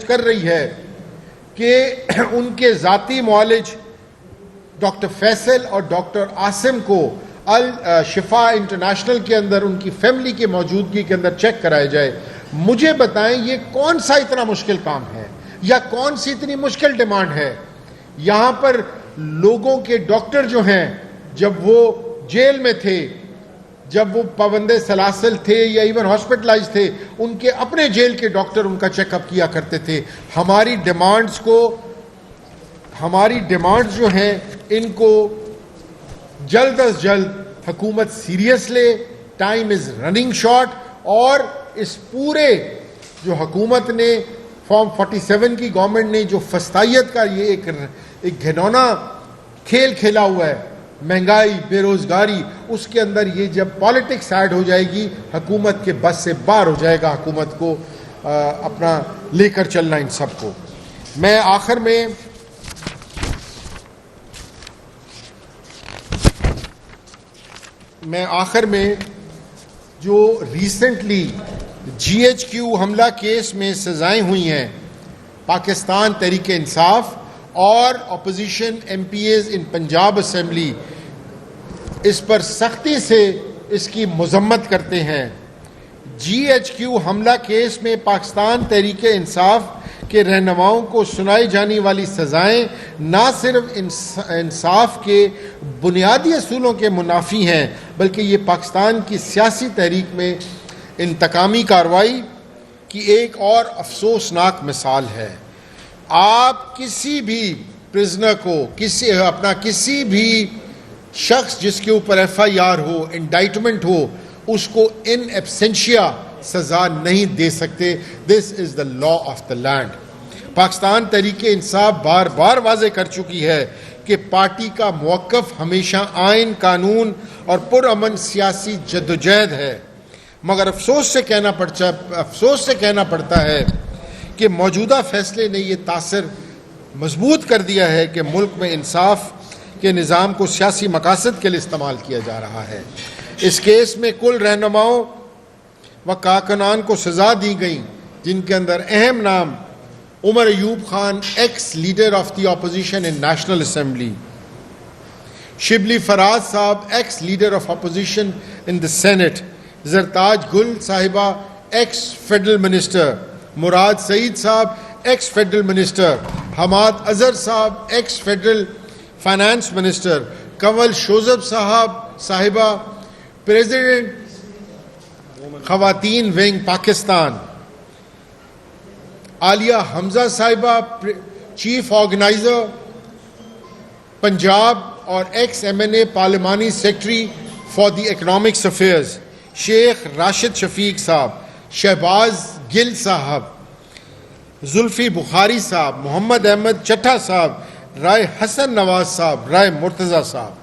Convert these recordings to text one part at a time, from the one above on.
کر رہی ہے کہ ان کے ذاتی معالج ڈاکٹر فیصل اور ڈاکٹر عاصم کو الشفا انٹرنیشنل کے اندر ان کی فیملی کے موجودگی کے اندر چیک کرایا جائے. مجھے بتائیں یہ کون سا اتنا مشکل کام ہے یا کون سی اتنی مشکل ڈیمانڈ ہے؟ یہاں پر لوگوں کے ڈاکٹر جو ہیں جب وہ جیل میں تھے, جب وہ پابند سلاسل تھے یا ایون ہاسپٹلائز تھے, ان کے اپنے جیل کے ڈاکٹر ان کا چیک اپ کیا کرتے تھے. ہماری ڈیمانڈز جو ہیں ان کو جلد از جلد حکومت سیریس لے. ٹائم از رننگ شارٹ, اور اس پورے جو حکومت نے فارم 47 کی گورنمنٹ نے جو فسطائیت کا یہ ایک گھنونا کھیل کھیلا ہوا ہے, مہنگائی, بے روزگاری, اس کے اندر یہ جب پالیٹکس ایڈ ہو جائے گی حکومت کے بس سے باہر ہو جائے گا حکومت کو اپنا لے کر چلنا ان سب کو. میں آخر میں جو ریسنٹلی GHQ حملہ کیس میں سزائیں ہوئی ہیں پاکستان تحریک انصاف اور اپوزیشن MPAs ان پنجاب اسمبلی, اس پر سختی سے اس کی مذمت کرتے ہیں. GHQ حملہ کیس میں پاکستان تحریک انصاف کے رہنماؤں کو سنائی جانے والی سزائیں نہ صرف انصاف کے بنیادی اصولوں کے منافی ہیں بلکہ یہ پاکستان کی سیاسی تحریک میں انتقامی کارروائی کی ایک اور افسوسناک مثال ہے. آپ کسی بھی پرزنر کو, کسی بھی شخص جس کے اوپر FIR ہو, انڈائٹمنٹ ہو, اس کو ان ایبسینشیا سزا نہیں دے سکتے. This is the law of the land. Pakistan Tehreek Insaf بار بار واضح کر چکی ہے کہ پارٹی کا موقف ہمیشہ آئین, قانون اور پرامن سیاسی جدوجہد ہے, مگر افسوس سے کہنا پڑتا ہے کہ موجودہ فیصلے نے یہ تاثر مضبوط کر دیا ہے کہ ملک میں انصاف کے نظام کو سیاسی مقاصد کے لیے استعمال کیا جا رہا ہے. اس کیس میں کل رہنماؤں و کارکنان کو سزا دی گئی جن کے اندر اہم نام Omar Ayub Khan, ex leader of the opposition in national assembly, Shibli Faraz صاحب, ex leader of opposition in the senate, Zartaj Gul صاحبہ, ex federal minister, Murad Saeed صاحب, ex federal minister, Hammad Azhar صاحب, ex federal finance minister, Kanwal Shozab صاحبہ, پریزیڈنٹ خواتین ونگ پاکستان, عالیہ حمزہ صاحبہ, چیف آرگنائزر پنجاب اور ایکس MNA پارلیمانی secretary for the economics affairs, شیخ راشد شفیق صاحب, شہباز گل صاحب, زلفی بخاری صاحب, محمد احمد چٹھا صاحب, رائے حسن نواز صاحب, رائے مرتضی صاحب.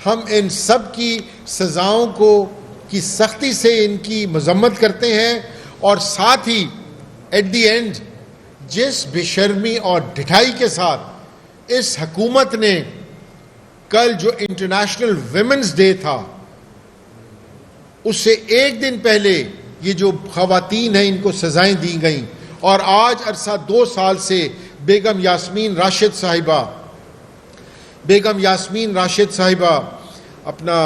ہم ان سب کی سزاؤں کی سختی سے ان کی مذمت کرتے ہیں, اور ساتھ ہی ایٹ دی اینڈ جس بے شرمی اور ڈھٹائی کے ساتھ اس حکومت نے کل جو انٹرنیشنل ویمنز ڈے تھا اس سے ایک دن پہلے یہ جو خواتین ہیں ان کو سزائیں دی گئیں, اور آج عرصہ 2 سال سے بیگم یاسمین راشد صاحبہ اپنا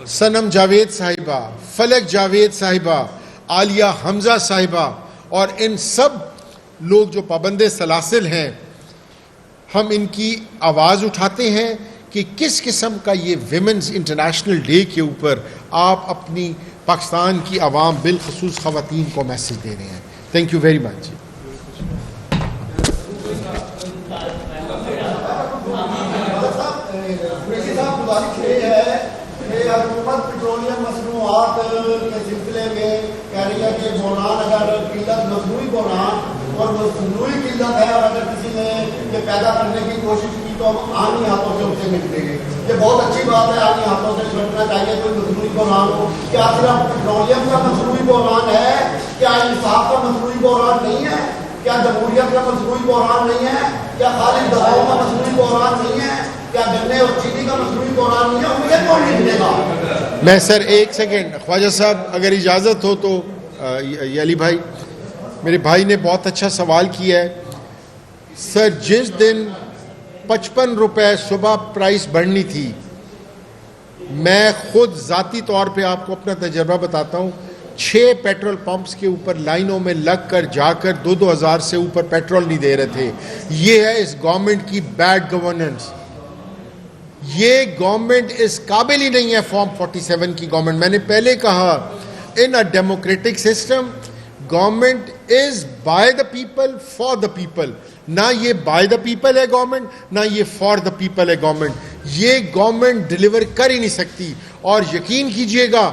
سنم جاوید صاحبہ, فلک جاوید صاحبہ, عالیہ حمزہ صاحبہ, اور ان سب لوگ جو پابند سلاسل ہیں, ہم ان کی آواز اٹھاتے ہیں کہ کس قسم کا یہ ویمنز انٹرنیشنل ڈے کے اوپر آپ اپنی پاکستان کی عوام بالخصوص خواتین کو میسج دے رہے ہیں. Thank you very much. حکومت پیٹرولیم مصنوعات کے سلسلے میں کہہ رہی ہے کہ بحران اگر قلت مصنوعی بحران اور مصنوعی قلت ہے, اور اگر کسی نے یہ پیدا کرنے کی کوشش کی تو ہم آنی ہاتھوں سے اسے نپٹیں گے. یہ بہت اچھی بات ہے, آنی ہاتھوں سے نپٹنا چاہیے کوئی مصنوعی بحران ہو. کیا صرف پیٹرولیم کا مصنوعی بحران ہے؟ کیا انصاف کا مصنوعی بحران نہیں ہے؟ کیا جمہوریت کا مصنوعی بحران نہیں ہے؟ کیا خالد دواؤں کا مصنوعی بحران نہیں ہے؟ کیا گنے اور چینی کا مصنوعی بحران نہیں ہے؟ مجھے کون نہیں ملے گا. میں سر ایک سیکنڈ خواجہ صاحب اگر اجازت ہو تو یہ علی بھائی, میرے بھائی نے بہت اچھا سوال کیا ہے. سر, جس دن 55 روپے صبح پرائس بڑھنی تھی, میں خود ذاتی طور پہ آپ کو اپنا تجربہ بتاتا ہوں, 6 پیٹرول پمپس کے اوپر لائنوں میں لگ کر جا کر 2-2 ہزار سے اوپر پیٹرول نہیں دے رہے تھے. یہ ہے اس گورنمنٹ کی بیڈ گورننس. یہ گورنمنٹ اس قابل ہی نہیں ہے فارم 47 کی گورنمنٹ. میں نے پہلے کہا, in a democratic system government is by the people for the people. نہ یہ بائی دا پیپل ہے گورنمنٹ, نہ یہ فار دا پیپل ہے گورنمنٹ. یہ گورنمنٹ ڈلیور کر ہی نہیں سکتی. اور یقین کیجئے گا,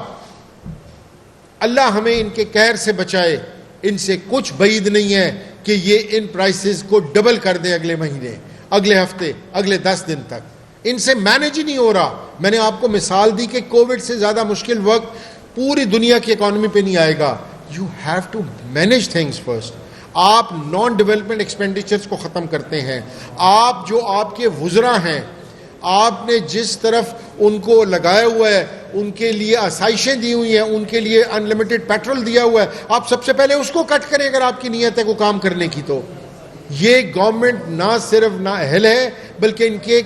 اللہ ہمیں ان کے قہر سے بچائے, ان سے کچھ بعید نہیں ہے کہ یہ ان پرائسز کو ڈبل کر دیں اگلے مہینے, اگلے ہفتے, اگلے 10 دن تک. ان سے مینج ہی نہیں ہو رہا. میں نے آپ کو مثال دی کہ کووڈ سے زیادہ مشکل وقت پوری دنیا کی اکانومی پہ نہیں آئے گا. You have to manage things first. آپ نان ڈیولپمنٹ ایکسپینڈیچرز کو ختم کرتے ہیں. آپ جو آپ کے وزراء ہیں, آپ نے جس طرف ان کو لگایا ہوا ہے, ان کے لیے آسائشیں دی ہوئی ہیں, ان کے لیے ان لمیٹڈ پیٹرول دیا ہوا ہے, آپ سب سے پہلے اس کو کٹ کریں اگر آپ کی نیت ہے کو کام کرنے کی. تو یہ گورنمنٹ نہ صرف نہ اہل ہے, بلکہ ان کے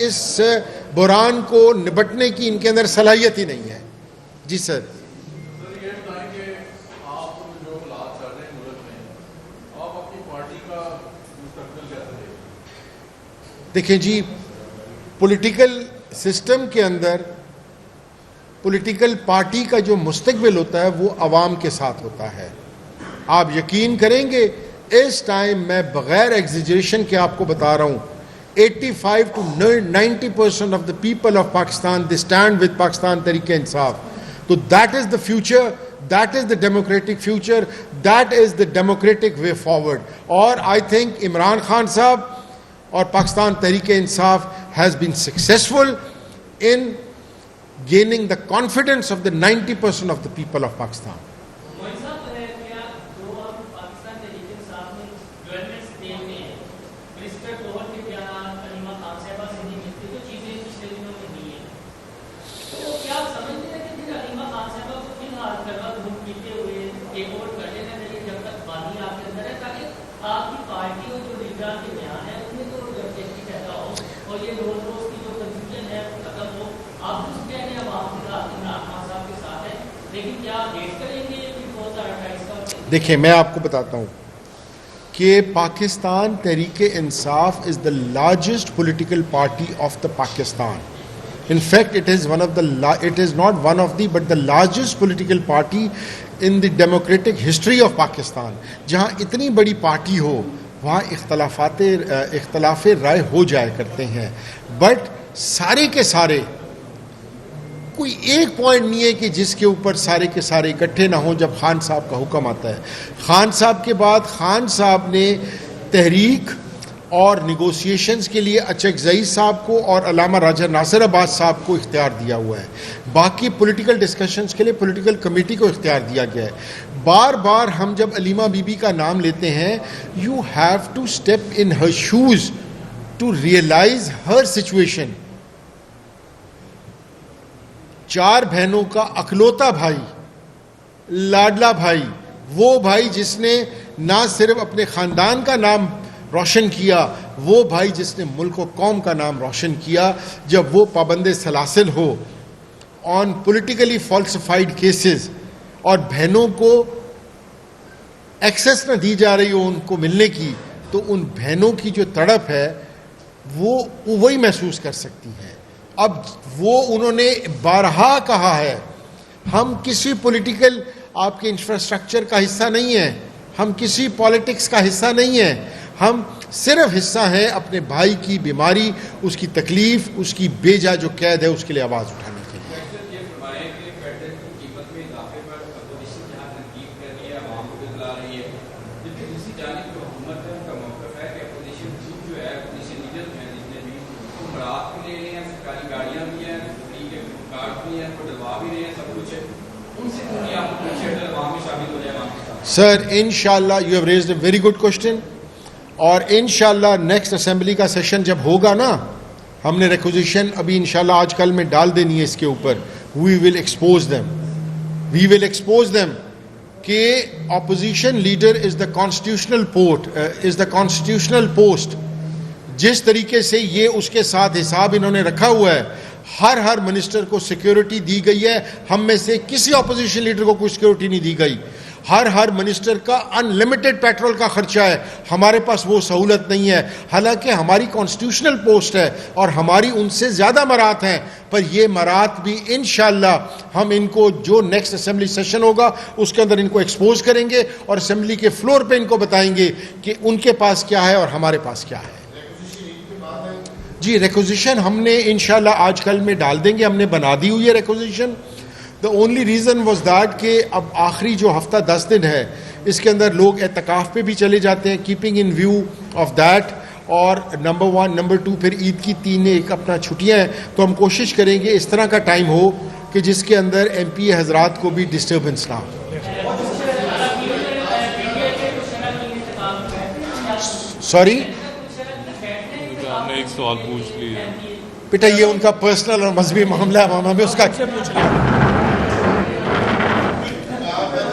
اس بحران کو نبٹنے کی ان کے اندر صلاحیت ہی نہیں ہے. جی سر. دیکھیں جی, پولیٹیکل سسٹم کے اندر پولیٹیکل پارٹی کا جو مستقبل ہوتا ہے وہ عوام کے ساتھ ہوتا ہے. آپ یقین کریں گے, اس ٹائم میں بغیر ایگزیجریشن کے آپ کو بتا رہا ہوں, 85 to 90% of the people of Pakistan, they stand with Pakistan Tehreek-e-Insaf. So that is the future, that is the democratic future, that is the democratic way forward. Or I think Imran Khan Sahab or Pakistan Tehreek-e-Insaf has been successful in gaining the confidence of the 90% of the people of Pakistan. دیکھیں, میں آپ کو بتاتا ہوں کہ پاکستان تحریک انصاف is the largest political party of the Pakistan. In fact, it is not one of the, but the largest political party in the democratic history of Pakistan. جہاں اتنی بڑی پارٹی ہو وہاں اختلاف رائے ہو جایا کرتے ہیں, بٹ سارے کے سارے کوئی ایک پوائنٹ نہیں ہے کہ جس کے اوپر سارے کے سارے اکٹھے نہ ہوں جب خان صاحب کا حکم آتا ہے. خان صاحب کے بعد خان صاحب نے تحریک اور نیگوسیشنز کے لیے اچکزئی صاحب کو اور علامہ راجہ ناصر عباس صاحب کو اختیار دیا ہوا ہے. باقی پولیٹیکل ڈسکشنز کے لیے پولیٹیکل کمیٹی کو اختیار دیا گیا ہے. بار بار ہم جب علیمہ بی بی کا نام لیتے ہیں, you have to step in her shoes to realise her situation. 4 بہنوں کا اکلوتا بھائی, لاڈلا بھائی, وہ بھائی جس نے نہ صرف اپنے خاندان کا نام روشن کیا, وہ بھائی جس نے ملک و قوم کا نام روشن کیا, جب وہ پابند سلاسل ہو آن پولیٹیکلی فالسیفائڈ کیسز اور بہنوں کو ایکسیس نہ دی جا رہی ہو ان کو ملنے کی, تو ان بہنوں کی جو تڑپ ہے وہ وہی محسوس کر سکتی ہیں. اب وہ انہوں نے بارہا کہا ہے, ہم کسی پولیٹیکل آپ کے انفراسٹرکچر کا حصہ نہیں ہیں, ہم کسی پالیٹکس کا حصہ نہیں ہیں, ہم صرف حصہ ہیں اپنے بھائی کی بیماری, اس کی تکلیف, اس کی بے جا جو قید ہے اس کے لیے آواز اٹھانے کے لیے. سر انشاءاللہ you have raised a very good question, اور انشاءاللہ نیکسٹ اسمبلی کا سیشن جب ہوگا نا, ہم نے ریکوزیشن ابھی انشاءاللہ آج کل میں ڈال دینی ہے اس کے اوپر. وی ول ایکسپوز دیم کہ opposition leader is the constitutional post. جس طریقے سے یہ اس کے ساتھ حساب انہوں نے رکھا ہوا ہے, ہر منسٹر کو سیکیورٹی دی گئی ہے. ہم میں سے کسی اپوزیشن لیڈر کو کوئی سیکیورٹی نہیں دی گئی. ہر منسٹر کا ان لمیٹڈ پیٹرول کا خرچہ ہے. ہمارے پاس وہ سہولت نہیں ہے, حالانکہ ہماری کانسٹیٹیوشنل پوسٹ ہے اور ہماری ان سے زیادہ مرات ہیں. پر یہ مرات بھی انشاءاللہ ہم ان کو جو نیکسٹ اسمبلی سیشن ہوگا اس کے اندر ان کو ایکسپوز کریں گے اور اسمبلی کے فلور پہ ان کو بتائیں گے کہ ان کے پاس کیا ہے اور ہمارے پاس کیا ہے. جی ریکوزیشن ہم نے انشاءاللہ آج کل میں ڈال دیں گے, ہم نے بنا دی ہوئی ہے requisition. The only reason was that کہ اب آخری جو ہفتہ 10 دن ہے اس کے اندر لوگ اعتکاف پہ بھی چلے جاتے ہیں, keeping in view of that. اور نمبر 1 نمبر 2 پھر عید کی 3 ایک اپنا چھٹیاں ہیں, تو ہم کوشش کریں گے اس طرح کا ٹائم ہو کہ جس کے اندر ایم پی حضرات کو بھی ڈسٹربنس نہ ہو. سوری آپ نے ایک سوال پوچھ لیا بیٹا, یہ ان کا پرسنل اور مذہبی معاملہ ہے, ہمیں اس کا